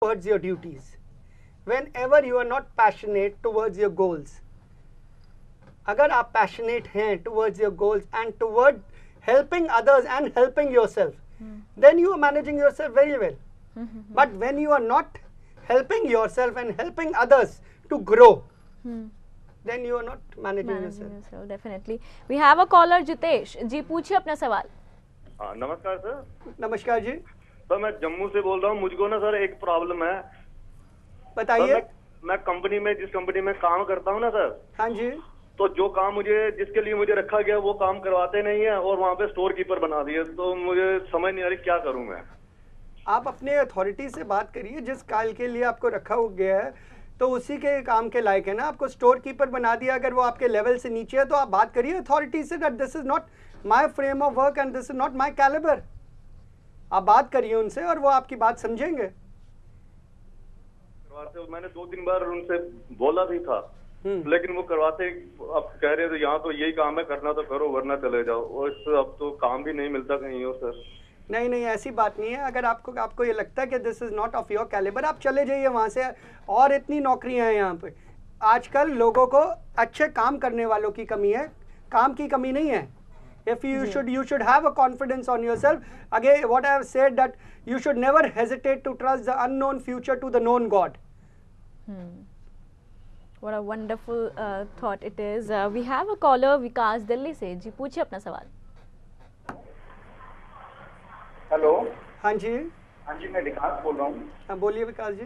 towards your duties, whenever you are not passionate towards your goals. अगर आप passionate हैं towards your goals and toward helping others and helping yourself, then you are managing yourself very well. But when you are not helping yourself and helping others to grow, then you are not managing yourself. Definitely. We have a caller, Jitesh. जी पूछिए अपना सवाल. हाँ, नमस्कार sir. नमस्कार जी. Sir मैं जम्मू से बोल रहा हूँ. मुझको ना सर एक प्रॉब्लम है. बताइए. मैं कंपनी में जिस कंपनी में काम करता हूँ ना सर. हाँ जी. तो जो काम जिसके लिए मुझे रखा गया वो काम करवाते नहीं है और वहाँ पे स्टोर कीपर बना दिए. तो मुझे समझ नहीं आ रही क्या करूँ मैं. आप अपने अथॉरिटी से बात करिए. जिस काल के लिए आपको रखा हो गया है तो उसी के काम के लायक है ना. आपको स्टोर कीपर बना दिया. अगर वो आपके लेवल से नीचे है तो आप बात करिए अथॉरिटी से that this is not my frame of work and this is not my calibre. आप बात करिए उनसे और वो आपकी बात समझेंगे. मैंने 2-3 बार उनसे बोला भी था लेकिन वो करवाते. अब कह रहे थे यहाँ तो यही काम है, करना तो करो वरना चले जाओ. और इससे अब तो काम भी नहीं मिलता कहीं और सर. नहीं नहीं, ऐसी बात नहीं है. अगर आपको ये लगता है कि this is not of your calibre, आप चले जाइए वहाँ से. और इतनी नौकरियाँ हैं यहाँ पे. आजकल लोगों को अच्छे काम करने वालों की कमी है, काम की कमी नहीं है. If you should have a confidence on yourself. Again, what I have said that you should never hesitate to trust the unknown future to the known God. What a wonderful thought it is. We have a caller, विकास दिल्ली से. जी पूछिए अपना सवाल. Hello. हाँ जी. हाँ जी, मैं विकास बोल रहा हूँ. हाँ बोलिए विकास जी.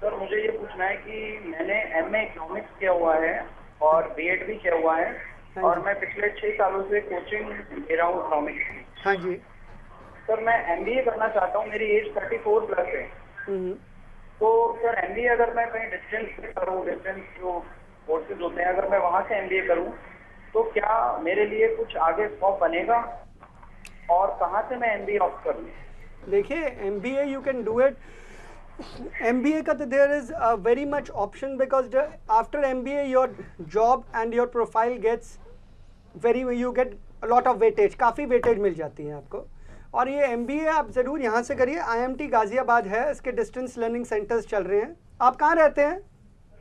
सर मुझे ये पूछना है कि मैंने MA इकोनॉमिक्स किया हुआ है और B.Ed भी किया हुआ है और मैं पिछले 6 सालों से कोचिंग ले रहा हूँ इकोनॉमिक्स की. हाँ जी. सर मैं MBA करना चाहता हूँ. मेरी एज 34 प्लस है. तो सर MBA अगर मैं कहीं डिस्टेंस पे करूँ, डिस्टेंस जो कोर्सेज होते हैं, अगर मैं वहाँ से MBA करूँ तो क्या मेरे लिए कुछ आगे स्कोप बनेगा और कहाँ से मैं MBA ऑप्ट करूँ? देखिए MBA you can do it. MBA का तो there is a very much option because after MBA your job and your profile gets you get a lot of weightage. काफ़ी weightage मिल जाती है आपको. और ये MBA आप ज़रूर यहाँ से करिए. IMT गाजियाबाद है, इसके डिस्टेंस लर्निंग सेंटर्स चल रहे हैं. आप कहाँ रहते हैं?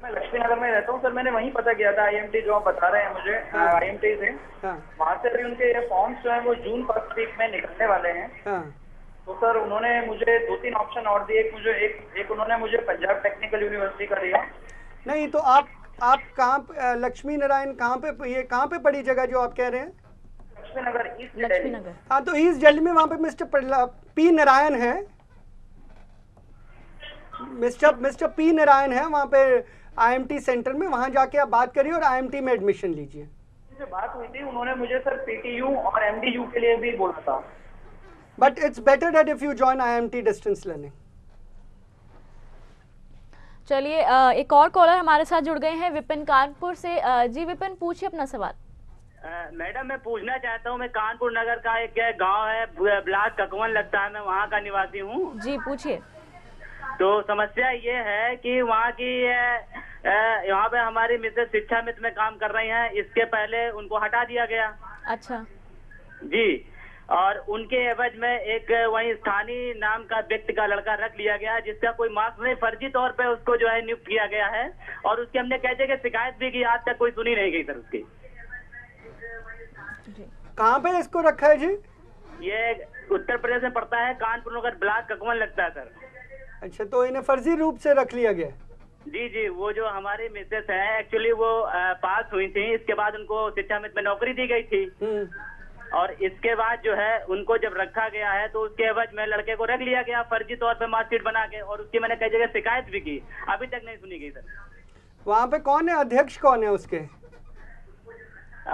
मैं लक्ष्मी नगर में रहता हूँ सर. मैंने वहीं पता किया था IMT जो आप बता रहे हैं मुझे. IMT से वहाँ से भी उनके ये फॉर्म्स जो है वो जून फर्स्ट वीक में निकलने वाले हैं. तो सर उन्होंने मुझे 2-3 ऑप्शन और दिए. एक उन्होंने मुझे पंजाब टेक्निकल यूनिवर्सिटी का दिया. नहीं तो आप कहाँ, लक्ष्मी नारायण कहाँ पे पड़ी जगह जो आप कह रहे हैं? लक्ष्मी नगर, ईस्ट लक्ष्मी नगर. हाँ तो ईस्ट दिल्ली में वहाँ पे मिस्टर पी नारायण है. मिस्टर पी नारायण है वहाँ पे IMT सेंटर में. वहाँ जाके आप बात करिए और IMT में एडमिशन लीजिए. मुझे बात हुई थी, उन्होंने मुझे सर PTU और MDU के लिए भी बोला था. But it's better that if you join IMT distance learning. चलिए एक और कॉलर हमारे साथ जुड़ गए हैं, विपिन कानपुर से. जी विपिन पूछिए अपना सवाल. मैडम मैं पूछना चाहता हूँ, मैं कानपुर नगर का एक गांव है ब्लॉक ककवन लगता है, मैं वहाँ का निवासी हूँ. जी पूछिए. तो समस्या ये है कि वहाँ की यहाँ पे हमारी मिसेज शिक्षा मित्र में काम कर रही हैं. इसके पहले उनको हटा दिया गया. अच्छा जी. और उनके एवज में एक वही स्थानीय नाम का व्यक्ति का लड़का रख लिया गया जिसका कोई मार्क्स नहीं, फर्जी तौर पे उसको जो है नियुक्त किया गया है. और उसकी हमने कई जगह शिकायत भी की, आज तक कोई सुनी नहीं गई सर उसकी. कहाँ पे इसको रखा है जी? ये उत्तर प्रदेश में पड़ता है, कानपुर नगर ब्लॉक ककवन लगता है सर. अच्छा, तो इन्हें फर्जी रूप से रख लिया गया? जी जी. वो जो हमारी मिसेस है एक्चुअली वो पास हुई थी, इसके बाद उनको शिक्षा मित्र में नौकरी दी गई थी. और इसके बाद जो है उनको जब रखा गया है तो उसके एवज में लड़के को रख लिया गया फर्जी तौर पे मार्कशीट बना के. और उसकी मैंने कई जगह शिकायत भी की, अभी तक नहीं सुनी गई सर. वहाँ पे कौन है, अध्यक्ष कौन है उसके?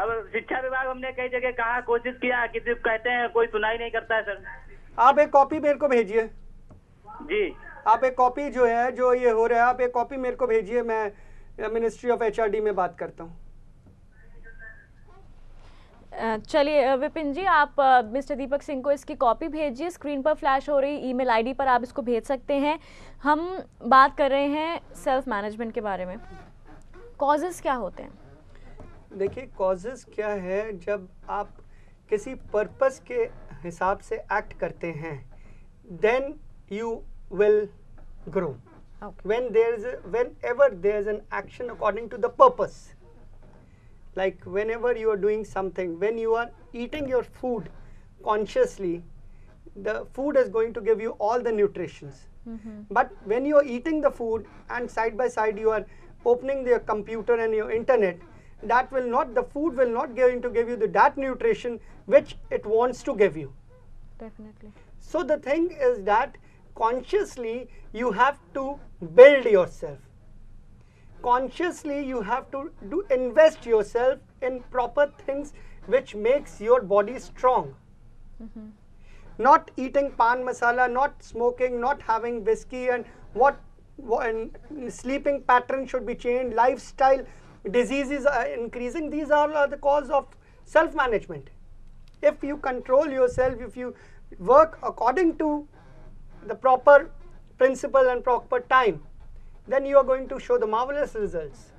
अब शिक्षा विभाग हमने कई जगह कहा, कोशिश किया, किसी कहते हैं कोई सुनाई नहीं करता है सर. आप एक कॉपी मेरे को भेजिए. जी. आप एक कॉपी जो है जो ये हो रहा है, आप एक कॉपी मेरे को भेजिए. मैं मिनिस्ट्री ऑफ HRD में बात करता हूँ. चलिए विपिन जी, आप मिस्टर दीपक सिंह को इसकी कॉपी भेजिए. स्क्रीन पर फ्लैश हो रही ईमेल ID पर आप इसको भेज सकते हैं. हम बात कर रहे हैं सेल्फ मैनेजमेंट के बारे में. कॉजेस क्या होते हैं? देखिए कॉजेस क्या है, जब आप किसी पर्पस के हिसाब से एक्ट करते हैं then you will grow. Okay. Whenever there is an action according to the purpose, like whenever you are doing something, when you are eating your food consciously, the food is going to give you all the nutritions. But when you are eating the food and side by side you are opening your computer and your internet, the food will not going to give you that nutrition which it wants to give you. Definitely. So the thing is that consciously you have to build yourself. Consciously you have to invest yourself in proper things which makes your body strong. Not eating pan masala, not smoking, not having whiskey, and sleeping pattern should be changed, lifestyle diseases are increasing. These are the cause of self-management. If you control yourself, if you work according to the proper principle and proper time, then you are going to show the marvelous results.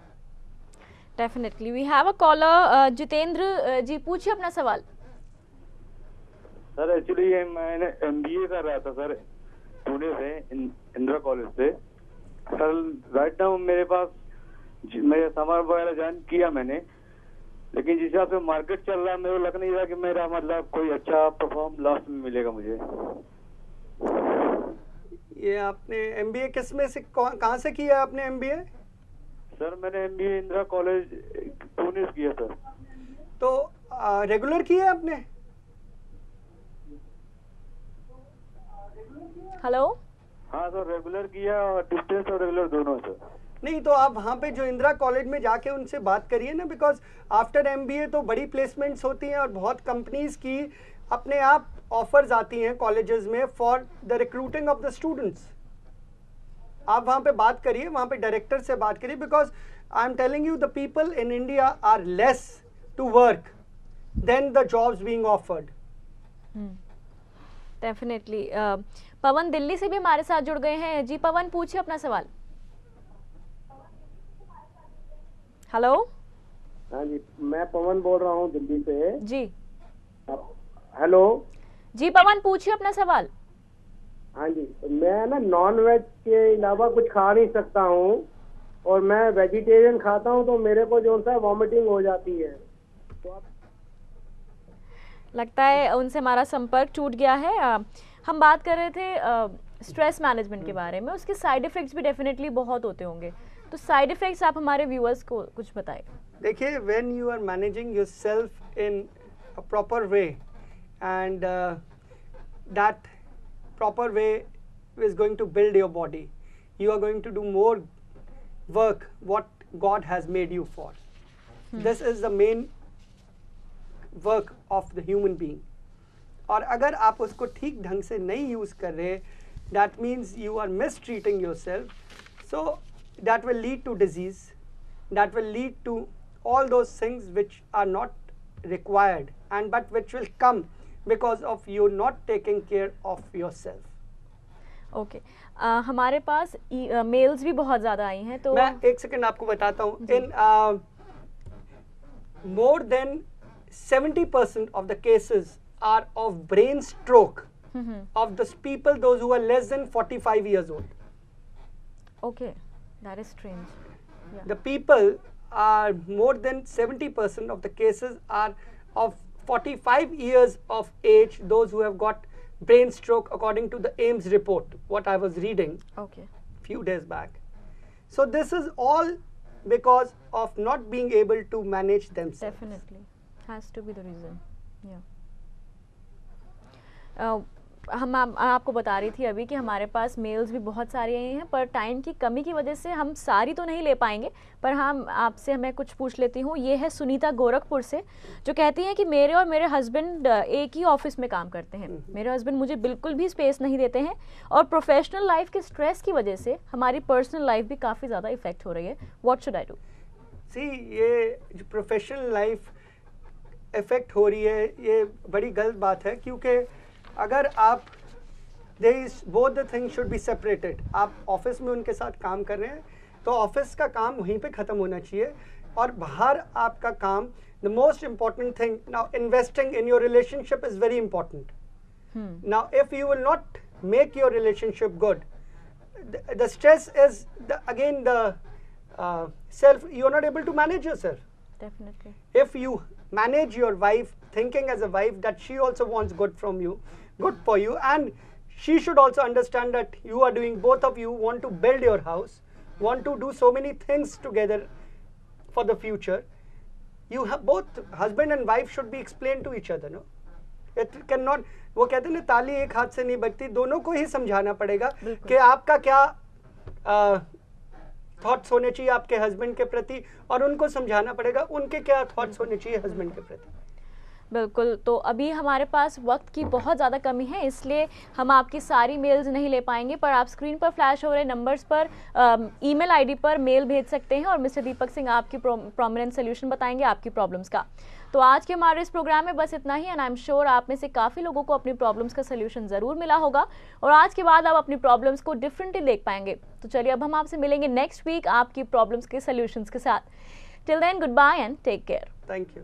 Definitely. We have a caller, Jitendra ji, पूछिए अपना सवाल. Sir actually ये मैंने MBA कर रहा था sir Pune से Indira college से. सर राइट नाउ मेरे पास मेरे समर वगैरह ज्वाइन किया मैंने, लेकिन जिस हिसाब से मार्केट चल रहा है मेरे को लग नहीं रहा कि मेरा मतलब कोई अच्छा परफॉर्म लास्ट में मिलेगा मुझे. ये आपने MBA किस में से कहाँ से किया आपने MBA? सर मैंने MBA इंदिरा कॉलेज पुणे से किया सर. तो रेगुलर किया आपने? हेलो. हाँ सर रेगुलर किया और डिस्टेंस और रेगुलर दोनों सर. नहीं तो आप वहाँ पे जो इंदिरा कॉलेज में जाके उनसे बात करिए ना, बिकॉज आफ्टर MBA तो बड़ी प्लेसमेंट्स होती हैं और बहुत कंपनीज की अपने आप ऑफर्स आती हैं कॉलेजेस में for the recruiting of the students. आप वहाँ पे बात करिए, वहाँ पे डायरेक्टर से बात करिए, because I am telling you the people in India are less to work then the jobs being offered. Definitely. Pawan Delhi से भी हमारे साथ जुड़ गए हैं. जी पवन, पूछिए अपना सवाल. हेलो. हाँ जी, मैं पवन बोल रहा हूँ दिल्ली से. जी. हेलो. जी पवन, पूछिए अपना सवाल. हाँ जी, मैं ना नॉन वेज के अलावा कुछ खा नहीं सकता हूँ और मैं वेजिटेरियन खाता हूँ तो मेरे को जो है वॉमिटिंग हो जाती है. तो आप लगता है उनसे हमारा संपर्क टूट गया है. हम बात कर रहे थे स्ट्रेस मैनेजमेंट के बारे में. उसके साइड इफेक्ट्स भी डेफिनेटली बहुत होते होंगे, तो साइड इफेक्ट्स आप हमारे व्यूअर्स को कुछ बताएं. देखिए, when you are managing yourself in a proper way and that proper way is going to build your body, you are going to do more work what God has made you for. This is the main work of the human being. और अगर आप उसको ठीक ढंग से नहीं use कर रहे, that means you are mistreating yourself, so that will lead to disease, that will lead to all those things which are not required and but which will come because of you not taking care of yourself. Okay. हमारे पास mails भी बहुत ज़्यादा आई हैं, तो मैं एक second आपको बताता हूँ. इन more than 70% of the cases are of brain stroke of the people those who are less than 45 years old. Okay, that is strange. Yeah. The people are more than 70% of the cases are of 45 years of age, those who have got brain stroke according to the AIMS report, what I was reading few days back. So this is all because of not being able to manage themselves. Definitely has to be the reason. Yeah. हम आपको बता रही थी अभी कि हमारे पास mails भी बहुत सारे आए हैं, पर टाइम की कमी की वजह से हम सारी तो नहीं ले पाएंगे, पर हम आपसे मैं कुछ पूछ लेती हूँ. ये है सुनीता गोरखपुर से, जो कहती हैं कि मेरे और मेरे हस्बैंड एक ही ऑफिस में काम करते हैं. मेरे हस्बैंड मुझे बिल्कुल भी स्पेस नहीं देते हैं और प्रोफेशनल लाइफ के स्ट्रेस की वजह से हमारी पर्सनल लाइफ भी काफ़ी ज़्यादा इफेक्ट हो रही है. What should I do? See, ये जो प्रोफेशनल लाइफ इफेक्ट हो रही है, ये बड़ी गलत बात है, क्योंकि अगर आप both the things should be separated. आप ऑफिस में उनके साथ काम कर रहे हैं तो ऑफिस का काम वहीं पे ख़त्म होना चाहिए, और बाहर आपका काम, the most important thing now, investing in your relationship is very important. Now if you will not make your relationship good, the stress is again the self. You are not able to manage yourself. Definitely. If you manage your wife, thinking as a wife that she also wants good from you, good for you, and she should also understand that you are doing, both of you want to build your house, want to do so many things together for the future. You have both, husband and wife should be explained to each other, no? It cannot, वो कहते हैं ना ताली एक हाथ से नहीं बजती, दोनों को ही समझाना पड़ेगा कि आपका क्या थॉट्स होने चाहिए आपके हस्बैंड के प्रति, और उनको समझाना पड़ेगा उनके क्या थॉट्स होने चाहिए हस्बैंड के प्रति। बिल्कुल। तो अभी हमारे पास वक्त की बहुत ज़्यादा कमी है, इसलिए हम आपकी सारी मेल्स नहीं ले पाएंगे, पर आप स्क्रीन पर फ्लैश हो रहे नंबर्स पर ईमेल आईडी पर मेल भेज सकते हैं और मिस्टर दीपक सिंह आपकी प्रोमिनेंट सोल्यूशन बताएंगे आपकी प्रॉब्लम्स का। तो आज के हमारे इस प्रोग्राम में बस इतना ही, एंड आई एम श्योर आप में से काफ़ी लोगों को अपनी प्रॉब्लम्स का सोल्यूशन ज़रूर मिला होगा और आज के बाद आप अपनी प्रॉब्लम्स को डिफरेंटली देख पाएंगे। तो चलिए अब हम आपसे मिलेंगे नेक्स्ट वीक आपकी प्रॉब्लम्स के सोल्यूशंस के साथ। Till then, goodbye and take care. Thank you.